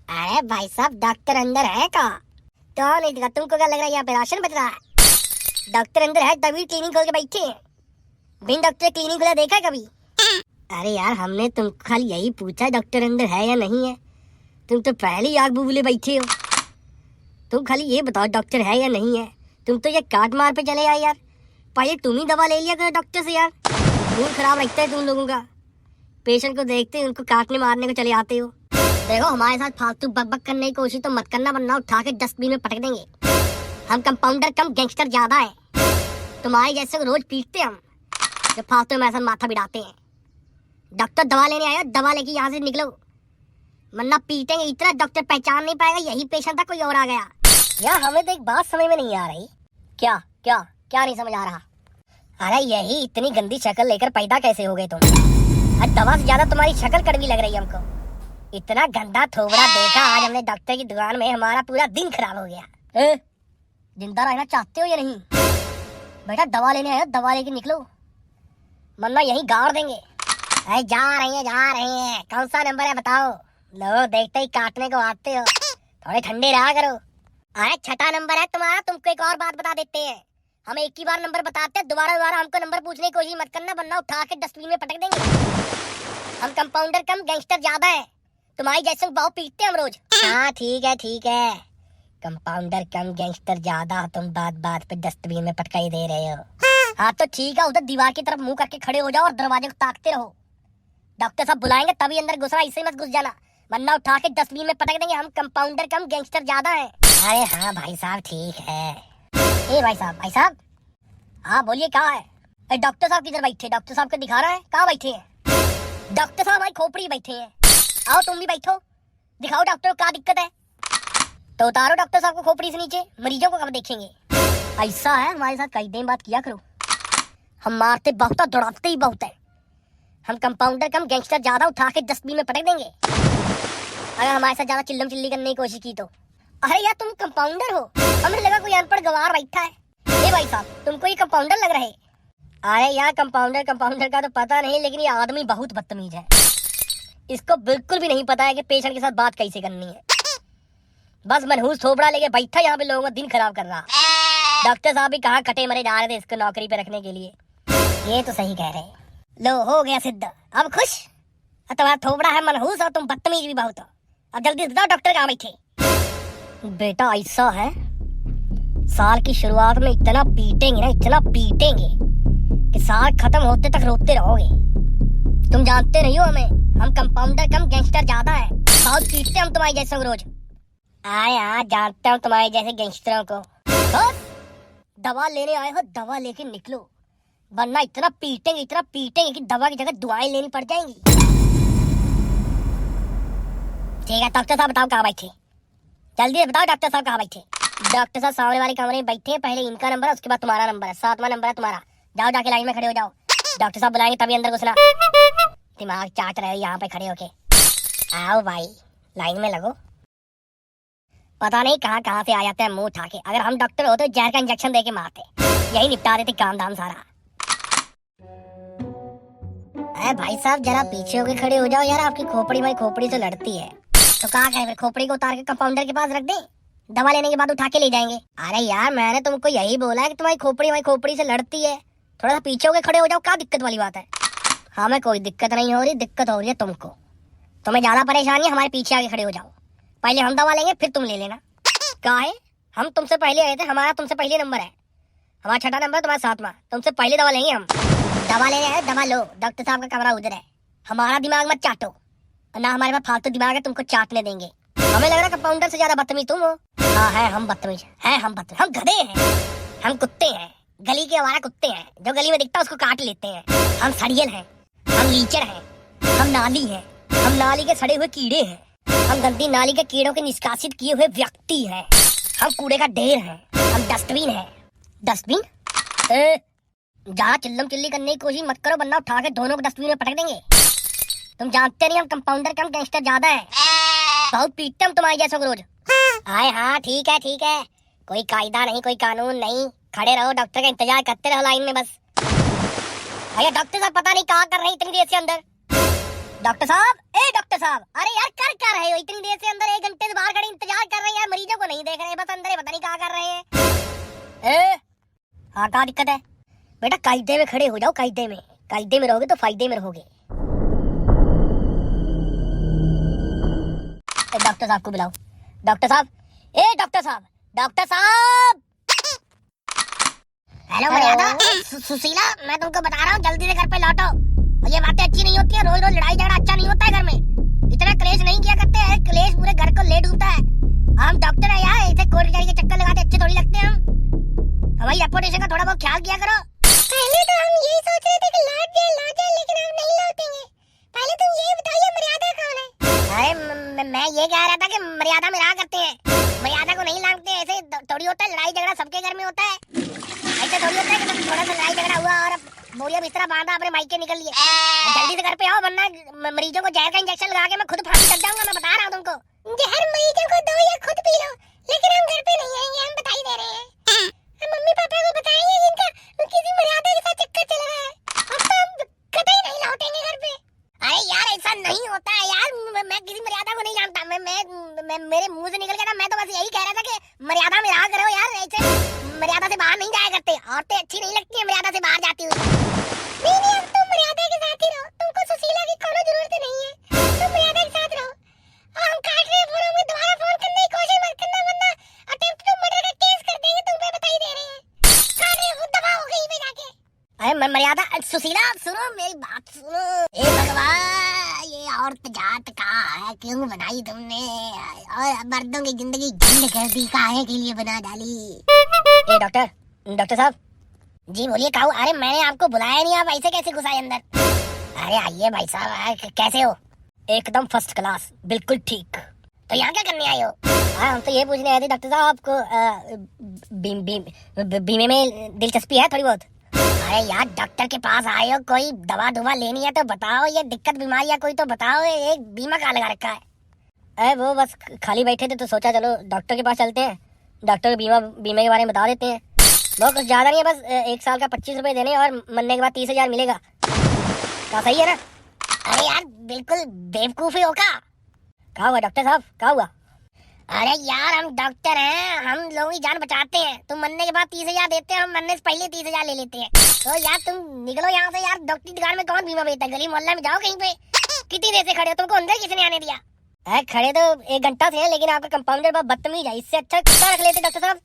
अरे भाई साहब, डॉक्टर अंदर है का? तो नहीं दिखा तुमको? क्या लग रहा है यहाँ पे राशन बच रहा है? डॉक्टर अंदर है तभी क्लिनिक खोल के बैठे हैं। बिन डॉक्टर क्लिनिक खुला देखा है कभी? अरे यार, हमने तुमको खाली यही पूछा डॉक्टर अंदर है या नहीं है। तुम तो पहले ही आग बुबूले बैठे हो। तुम खाली ये बताओ डॉक्टर है या नहीं है। तुम तो ये काट मार पे चले आए यार। पहले तुम ही दवा ले लिया करो डॉक्टर से यार। मूड खराब रखता है तुम लोगों का। पेशेंट को देखते हैं उनको काटने मारने को चले आते हो। देखो, हमारे साथ फालतू बकबक करने की कोशिश तो मत करना, वरना उठा के डस्टबिन में पटक देंगे। हम कंपाउंडर कम गैंगस्टर ज्यादा है। तुम्हारे जैसे को रोज पीटते हम, जो फालतू में ऐसा माथा बिड़ाते हैं। डॉक्टर दवा लेने आया, दवा लेके यहाँ से निकलो, वरना पीटेंगे इतना डॉक्टर पहचान नहीं पाएगा यही पेशेंट था, कोई और आ गया। यार हमें तो एक बात समझ में नहीं आ रही। क्या क्या क्या नहीं समझ आ रहा? अरे यही इतनी गंदी शक्ल लेकर पैदा कैसे हो गए तुम? दवा से ज्यादा तुम्हारी शक्ल कड़वी लग रही है हमको। इतना गंदा थोबड़ा देखा आज हमने डॉक्टर की दुकान में, हमारा पूरा दिन खराब हो गया। जिंदा रहना चाहते हो या नहीं? बेटा दवा लेने आए, दवा लेके निकलो, वरना यहीं गाड़ देंगे। अरे जा रही हैं। कौन सा नंबर है बताओ? लो, देखते ही काटने को आते हो, थोड़े ठंडे रहा करो। अरे छठा नंबर है तुम्हारा। तुमको एक और बात बता देते हैं, हम एक ही बार नंबर बताते हैं, दोबारा हमको नंबर पूछने की कोशिश मत करना, वरना उठा के डस्टबिन में पटक देंगे। हम कंपाउंडर कम गैंगस्टर ज्यादा है। तुम्हारी जैसे बहुत पीटते हम रोज। हाँ ठीक है। कंपाउंडर कम गैंगस्टर ज्यादा, तुम बात बात पे डस्टबिन में पटकाई दे रहे हो। हाँ तो ठीक है, उधर दीवार की तरफ मुंह करके खड़े हो जाओ और दरवाजे को ताकते रहो। डॉक्टर साहब बुलाएंगे तभी अंदर घुसना, इससे मत घुस जाना, वरना उठा के डस्टबिन में पटक देंगे। हम कंपाउंडर कम गैंगस्टर ज्यादा है। अरे हाँ भाई साहब, ठीक है। ए भाई साहब, हाँ बोलिए क्या है? डॉक्टर साहब किधर बैठे? डॉक्टर साहब को दिखा रहा है, कहाँ बैठे हैं? डॉक्टर साहब हमारी खोपड़ी बैठे हैं। आओ तुम भी बैठो, दिखाओ डॉक्टर को क्या दिक्कत है। तो उतारो डॉक्टर साहब को खोपड़ी से नीचे, मरीजों को कब देखेंगे? ऐसा है, हमारे साथ कई दिन बात किया करो। हम मारते बहुत है, दौड़ाते ही बहुत है। हम कंपाउंडर कम गैंगस्टर ज्यादा, उठा के डस्टबिन में पटक देंगे अगर हमारे साथ ज्यादा चिल्लम चिल्ली करने की कोशिश की तो। अरे यार तुम कंपाउंडर हो, हमें लगा कोई अनपढ़ गंवार बैठा है। ए भाई साहब, तुमको ये कंपाउंडर लग रहे? अरे यार कंपाउंडर का तो पता नहीं, लेकिन ये आदमी बहुत बदतमीज है। इसको बिल्कुल भी नहीं पता है कि पेशेंट के साथ बात कैसे करनी है। बस मनहूस थोबड़ा लेके बैठा यहाँ पे, लोगों का दिन खराब कर रहा। डॉक्टर साहब भी कहाँ कटे मरे जा रहे थे इसको नौकरी पे रखने के लिए। ये तो सही कह रहे। लो हो गया सिद्ध, अब खुश? तुम्हारा थोबड़ा है मनहूस और तुम बदतमीज भी बहुत हो। अब जल्दी बताओ डॉक्टर कहाँ बैठे? बेटा ऐसा है, साल की शुरुआत में इतना पीटेंगे कि साल खत्म होते तक रोते रहोगे। तुम जानते नहीं हो हमें, हम कंपाउंडर कम गैंगस्टर ज्यादा है। बहुत पीटते हम तुम्हारे जैसे को रोज। हाँ जानते हो तुम्हारे जैसे गैंगस्टरों को। दवा लेने आए हो, दवा लेके निकलो, वरना इतना पीटेंगे कि दवा की जगह दुआएं लेनी पड़ जाएंगी। ठीक है डॉक्टर साहब, बताओ कहाँ बैठे? जल्दी से बताओ डॉक्टर साहब कहाँ बैठे? डॉक्टर साहब सामने वाले कमरे में बैठे हैं, पहले इनका नंबर है, उसके बाद तुम्हारा नंबर है, 7वां नंबर है तुम्हारा। जाओ जाके लाइन में खड़े हो जाओ, डॉक्टर साहब बुलाएंगे तभी अंदर घुसना। दिमाग चाट रहे हो यहाँ पे खड़े होके। आओ भाई, लाइन में लगो। पता नहीं कहाँ से आ जाते हैं मुंह उठा के। अगर हम डॉक्टर होते तो जहर का इंजेक्शन देके मारते, यही निपटा देते काम धाम सारा। अरे भाई साहब जरा पीछे होके खड़े हो जाओ यार, आपकी खोपड़ी भाई खोपड़ी से लड़ती है। तो कहाँ करें फिर, खोपड़ी को उतार के कंपाउंडर के पास रख दें, दवा लेने के बाद उठा के ले जाएंगे। अरे यार मैंने तुमको यही बोला है कि तुम्हारी खोपड़ी से लड़ती है, थोड़ा सा पीछे होके खड़े हो जाओ। क्या दिक्कत वाली बात है? हमें कोई दिक्कत नहीं हो रही, दिक्कत हो रही है तुमको। तुम्हें ज्यादा परेशानी है, हमारे पीछे आके खड़े हो जाओ। पहले हम दवा लेंगे फिर तुम ले लेना। काहे? हम तुमसे पहले आए थे, हमारा तुमसे पहले नंबर है। हमारा छठा नंबर, तुम्हारा 7वां, तुमसे पहले दवा लेंगे हम। दवा लेने आए, दवा लो, डॉक्टर साहब का कमरा उधर है। हमारा दिमाग मत चाटो, ना हमारे पास फालतू दिमाग है तुमको चाटने देंगे। हमें लग रहा है कंपाउंडर से ज्यादा बदतमीज तुम हो। हाँ है, हम बदतमीज हैं, हम गधे हैं, हम कुत्ते हैं, गली के हमारा कुत्ते हैं, जो गली में दिखता है उसको काट लेते हैं। हम सड़ियल हैं, हम लीचड़ हैं, हम नाली हैं, हम नाली के सड़े हुए कीड़े हैं, हम गंदी नाली के कीड़ों के निष्कासित किए हुए व्यक्ति हैं, हम कूड़े का ढेर हैं, हम डस्टबिन हैं। डस्टबिन? जहाँ चिल्लम चिल्ली करने की कोशिश मत करो, वरना उठा के दोनों को डस्टबिन में पटक देंगे। तुम जानते नहीं हम कंपाउंडर कम गैंगस्टर ज्यादा है, बहुत पीटते हम तुम्हारे जैसों को रोज। हाँ ठीक है, कोई कायदा नहीं, कोई कानून नहीं, खड़े रहो, डॉक्टर का इंतजार करते रहो लाइन में बस। भैया डॉक्टर साहब पता नहीं कहाँ कर रहे हैं इतनी देर से अंदर। डॉक्टर साहब, ए डॉक्टर साहब, अरे यार कर क्या रहे हो? इतनी देर से अंदर 1 घंटे से बाहर खड़े इंतजार कर रहे हैं यार, मरीजों को नहीं देख रहे, बस अंदर ही पता नहीं क्या कर रहे हैं। ए हाँ, क्या दिक्कत है बेटा? कायदे में खड़े हो जाओ, कायदे में रहोगे तो फायदे में रहोगे। डॉक्टर साहब को बुलाओ। डॉक्टर साहब, ए डॉक्टर साहब, डॉक्टर साहब। हेलो मर्यादा, सुशीला, मैं तुमको बता रहा हूँ जल्दी से घर पे लौटो। और ये बातें अच्छी नहीं होती है, रोज रोज लड़ाई झगड़ा अच्छा नहीं होता है घर में। इतना क्लेश नहीं किया करते हैं, क्लेश पूरे घर को ले डूबता है। हम डॉक्टर है यार, ऐसे कोर्ट कचहरी के चक्कर लगाते अच्छे थोड़ी लगते हैं हम। हमारी रेपुटेशन का थोड़ा बहुत ख्याल किया करो। पहले तो हम यही सोच रहे थे कि लौट जाए, लेकिन हम नहीं लौटेंगे। पहले तुम ये बताइए मर्यादा कौन है? अरे मैं ये कह रहा था कि मर्यादा में रहा करते हैं, मर्यादा को नहीं लांघते। ऐसे थोड़ी होता है, लड़ाई झगड़ा सबके घर में होता है। ऐसे थोड़ी होता है कि थोड़ा सा लड़ाई झगड़ा हुआ और बोरिया बिस्तरा बांधा अपने मायके निकल लिए। जल्दी से घर पे आओ, वरना मरीजों को जहर का इंजेक्शन लगा के मैं खुद फांसी चढ़ जाऊंगा। मैं बता रहा हूँ तुमको। जहर मरीजों को दो या खुद पी लो, लेकिन हम घर पे नहीं आएंगे, हम बता ही दे रहे हैं। हम मम्मी पापा को बताएंगे जिनका किसी मर्यादा के साथ चक्कर चल रहा है। अब तो हम कतई नहीं लौटेंगे घर पे। अरे यार ऐसा नहीं होता है यार, मैं किसी मर्यादा को नहीं जानता। मैं मेरे मुंह से निकल गया था, मैं तो बस यही कह रहा था कि मर्यादा में रहा करो यार। ऐसे मर्यादा से बाहर नहीं जाया करते, औरतें अच्छी नहीं लगती है मर्यादा से बाहर जाती हुई। नहीं, अब तुम मर्यादा के साथ ही रहो, तुमको सुशीला की कोनो जरूरत नहीं है। तुम मर्यादा के साथ रहो। और हम काट रहे फोन, हमें दोबारा फोन करने की कोशिश मत करना, वरना अटेम्प्ट टू मर्डर का केस कर देंगे तुम पे, बता ही दे रहे हैं। काट रहे हो, दबाओ कहीं पे जाके। अरे मर्यादा, सुशीला सुनो मेरी बात सुनो। ए भगवान, ये औरत जात का है, क्यों बनाई तुमने? और मर्दों की जिंदगी झंड कर दी, काहे के लिए बना डाली? ए डॉक्टर साहब जी बोलिए। काऊ, अरे मैंने आपको बुलाया नहीं, आप ऐसे कैसे घुस आए अंदर? अरे आइए भाई साहब, कैसे हो? एकदम फर्स्ट क्लास, बिल्कुल ठीक। तो यहाँ क्या करने आए हो? हाँ, हम तो ये पूछने आए थे डॉक्टर साहब, आपको बीमे में दिलचस्पी है थोड़ी बहुत? अरे यार डॉक्टर के पास आए हो, कोई दवा दुवा लेनी है तो बताओ, ये दिक्कत बीमारी या कोई तो बताओ। एक बीमा कहाँ लगा रखा है? अरे वो बस खाली बैठे थे तो सोचा चलो डॉक्टर के पास चलते हैं, डॉक्टर बीमे के बारे में बता देते हैं। वो कुछ ज्यादा नहीं है, बस 1 साल का 25 रुपए देने और मरने के बाद 30,000 मिलेगा। क्या सही है ना? अरे यार बिल्कुल बेवकूफी हो क्या हुआ डॉक्टर साहब, क्या हुआ? अरे यार हम डॉक्टर हैं, हम लोगों की जान बचाते हैं। तुम मरने के बाद 30,000 देते हैं, हम मरने से पहले 30,000 ले लेते हैं। तो यार तुम निकलो यहाँ से यार, डॉक्टर की दुकान में कौन बीमा बेचता है? गली मोहल्ला में जाओ कहीं पे। कितनी देर से खड़े हो? तुमको अंदर किसने आने दिया? खड़े तो 1 घंटा से है, लेकिन आपका कंपाउंडर बहुत बदतमीज है। इससे अच्छा कुत्ता रख लेते डॉक्टर साहब,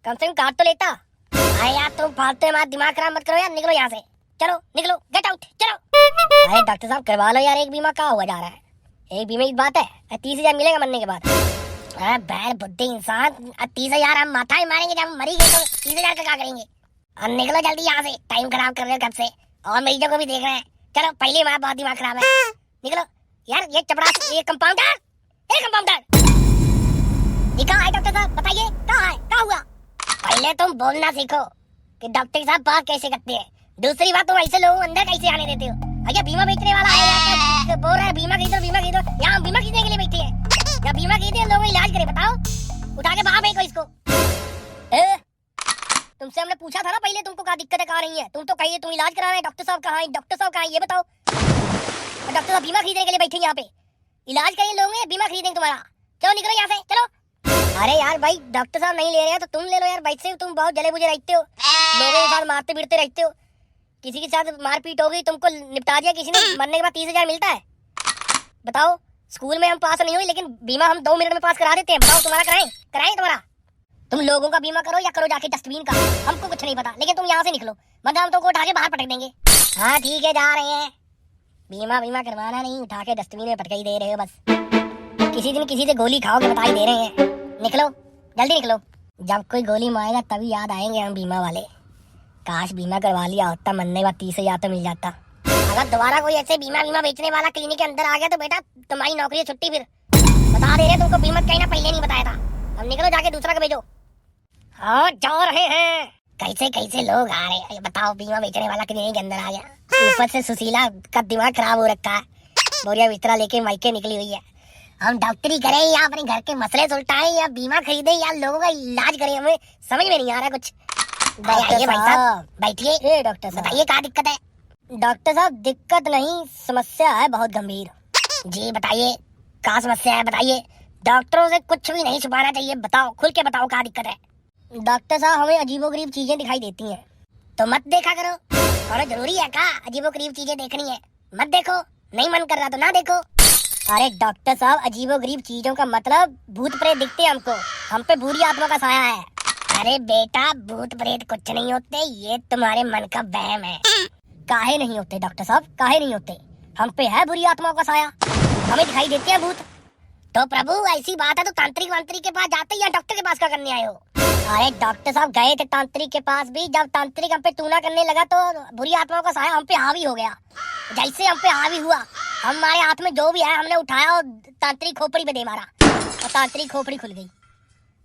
कम से कम काट तो लेता। अरे यार तुम फालतू में दिमाग खराब मत करो यार, निकलो यहाँ से, चलो निकलो, गेट आउट, चलो। अरे डॉक्टर साहब करवा लो यार, एक बीमा क्या हुआ जा रहा है? एक बीमे की बात है, 30,000 मिलेगा मरने के बाद। अरे बैल बुद्धि इंसान, 30,000 हम माथा ही मारेंगे, जब मरी गए तो 30,000 का क्या करेंगे? अब निकलो जल्दी यहाँ से, टाइम खराब कर रहे हो कब से, और मरीजों को भी देख रहे हैं। चलो, पहले हमारा बहुत दिमाग खराब है, निकलो यार। ये चपड़ा, ये कंपाउंडर, ये कहाँ है डॉक्टर साहब? बताइए कहाँ है, क्या हुआ? पहले तुम बोलना सीखो कि डॉक्टर साहब बात कैसे करते हैं। दूसरी बात, तुम ऐसे लोगों को अंदर कैसे आने देते हो? अरे बीमा बेचने वाला है, बोल रहा है बीमा खरीदो, बीमा खरीदो। यहाँ बीमा खरीदने के लिए बैठे हैं, या बीमा खरीदे लोगों का इलाज करे? बताओ, उठा के बाहर फेंको इसको। तुमसे हमने पूछा था ना पहले, तुमको क्या दिक्कत है, कहाँ नहीं है? तुम तो कहिए तुम इलाज करा रहे हैं। डॉक्टर साहब कहाँ है? डॉक्टर साहब कहाँ है ये बताओ। डॉक्टर साहब बीमा खरीदने के लिए बैठे यहाँ पे, इलाज करिए लोगों में, बीमा खरीदेंगे तुम्हारा। चलो निकलो यहाँ से, चलो। अरे यार भाई, डॉक्टर साहब नहीं ले रहे हैं तो तुम ले लो यार। वैसे तुम बहुत जले बुझे रहते हो, लोगों के साथ मारते पीटते रहते हो। किसी के साथ मारपीट हो गई, तुमको निपटा दिया किसी ने, मरने के बाद 30,000 मिलता है। बताओ, स्कूल में हम पास नहीं हुए, लेकिन बीमा हम 2 मिनट में पास करा देते हैं। बताओ तुम्हारा कराएं तुम्हारा? तुम लोगों का बीमा करो या करो जाके डस्टबिन का, हमको कुछ नहीं पता, लेकिन तुम यहाँ से निकलो, वरना हम तुमको उठा के बाहर पटक देंगे। हाँ ठीक है, जा रहे हैं। बीमा करवाना नहीं, उठा के डस्टबिन में पटक ही दे रहे हो बस। किसी दिन किसी से गोली खाओगे, बता ही दे रहे हैं। निकलो जल्दी निकलो, जब कोई गोली मारेगा तभी याद आएंगे हम बीमा वाले। काश बीमा करवा लिया होता, मरने के बाद 30,000 तो मिल जाता। अगर दोबारा कोई ऐसे बीमा बेचने वाला क्लिनिक के अंदर आ गया तो बेटा तुम्हारी नौकरी छुट्टी। फिर बता दे रहे तुमको, बीमा कहीं ना पहले नहीं बताया था। अब निकलो जाके दूसरा को भेजो। हाँ जा रहे हैं। कैसे कैसे लोग आ रहे हैं बताओ, बीमा बेचने वाला क्लिनिक के अंदर आ गया। ऊपर से सुशीला का दिमाग खराब हो रखा है, बोरिया बिस्तरा लेके मायके निकली हुई है। हम डॉक्टरी करें या अपने घर के मसले सुलटाएं या बीमा खरीदें या लोगों का इलाज करें, हमें समझ में नहीं आ रहा कुछ। आइए भाई साहब बैठिए। डॉक्टर साहब बताइए क्या दिक्कत है? डॉक्टर साहब दिक्कत नहीं, समस्या है बहुत गंभीर। जी बताइए, क्या समस्या है बताइए। डॉक्टरों से कुछ भी नहीं छुपाना चाहिए, बताओ, खुल के बताओ क्या दिक्कत है। डॉक्टर साहब हमें अजीबोगरीब चीजें दिखाई देती हैं, तो मत देखा करो। और जरूरी है क्या अजीबोगरीब चीजें देखनी है? मत देखो, नहीं मन कर रहा तो ना देखो। अरे डॉक्टर साहब, अजीबोगरीब चीजों का मतलब भूत प्रेत दिखते हैं हमको, हम पे बुरी आत्मा का साया है। अरे बेटा, भूत प्रेत कुछ नहीं होते, ये तुम्हारे मन का वहम है। काहे नहीं होते डॉक्टर साहब, काहे नहीं होते? हम पे है बुरी आत्माओं का साया, हमें दिखाई देते हैं भूत। तो प्रभु ऐसी बात है तो तांत्रिक वांत्रिक के पास जाते या डॉक्टर के पास क्या करने आए हो? अरे डॉक्टर साहब गए थे तांत्रिक के पास भी, जब तांत्रिक हम पे टूना करने लगा तो बुरी आत्माओं का साया हम पे हावी हो गया। जैसे हम पे हावी हुआ, हमारे हाथ में जो भी है हमने उठाया और तांत्रिक खोपड़ी पे दे मारा, और तांत्रिक खोपड़ी खुल गई।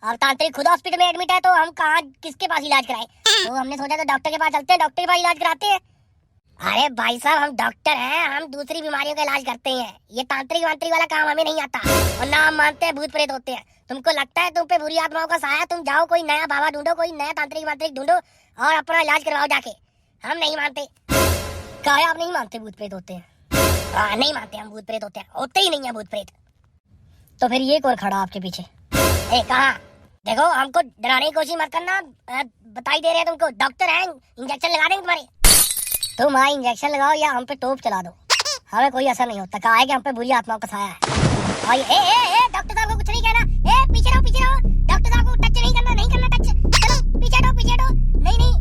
और तांत्रिक खुद हॉस्पिटल में एडमिट है, तो हम कहाँ किसके पास इलाज कराए? तो हमने सोचा तो डॉक्टर के पास चलते हैं, डॉक्टर के पास इलाज कराते हैं। अरे भाई साहब, हम डॉक्टर हैं, हम दूसरी बीमारियों का इलाज करते हैं। ये तांत्रिक वांत्रिक वाला काम हमें नहीं आता, और ना हम मानते हैं भूत प्रेत होते हैं। तुमको लगता है तुम पे बुरी आत्माओं का साया, तुम जाओ कोई नया बाबा ढूंढो, कोई नया तांत्रिक वांत्रिक ढूंढो और अपना इलाज करवाओ जाके। हम नहीं मानते। काहे आप नहीं मानते भूत प्रेत होते हैं? हाँ नहीं मानते हम भूत प्रेत होते हैं, होते ही नहीं है भूत प्रेत। तो फिर ये कौन खड़ा आपके पीछे? ए कहाँ? देखो हमको डराने की कोशिश मत करना, बताई दे रहे हैं तुमको, डॉक्टर हैं, इंजेक्शन लगा देंगे तुम्हारे। तुम हाँ इंजेक्शन लगाओ या हम पे टोप चला दो, हमें कोई असर नहीं होता। कहा है कि हम पे बुरी आत्माओं का साया है। और डॉक्टर साहब को कुछ नहीं कहना। पीछे रहो, पीछे रहो, डॉक्टर साहब को टच नहीं करना, नहीं करना टच। चलो पीछे हटो, पीछे हटो। नहीं नहीं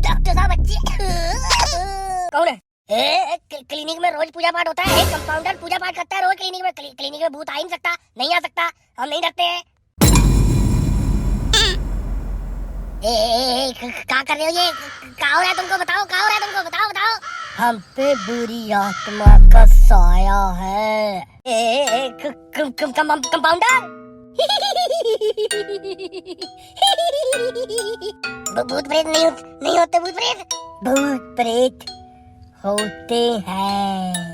डॉक्टर साहब अच्छी। कौन है? क्लिनिक में रोज पूजा पाठ होता है, कंपाउंडर पूजा पाठ करता है रोज क्लिनिक में। क्लिनिक में भूत आ ही नहीं सकता, नहीं आ सकता, हम नहीं डरते हैं। क्या कर रहे हो? ये क्या हो रहा है तुमको? बताओ क्या हो रहा है तुमको, बताओ बताओ। हम पे बुरी आत्मा का साया है। कंपाउंडर भूत प्रेत नहीं होते, भूत प्रेत, भूत प्रेत होते हैं।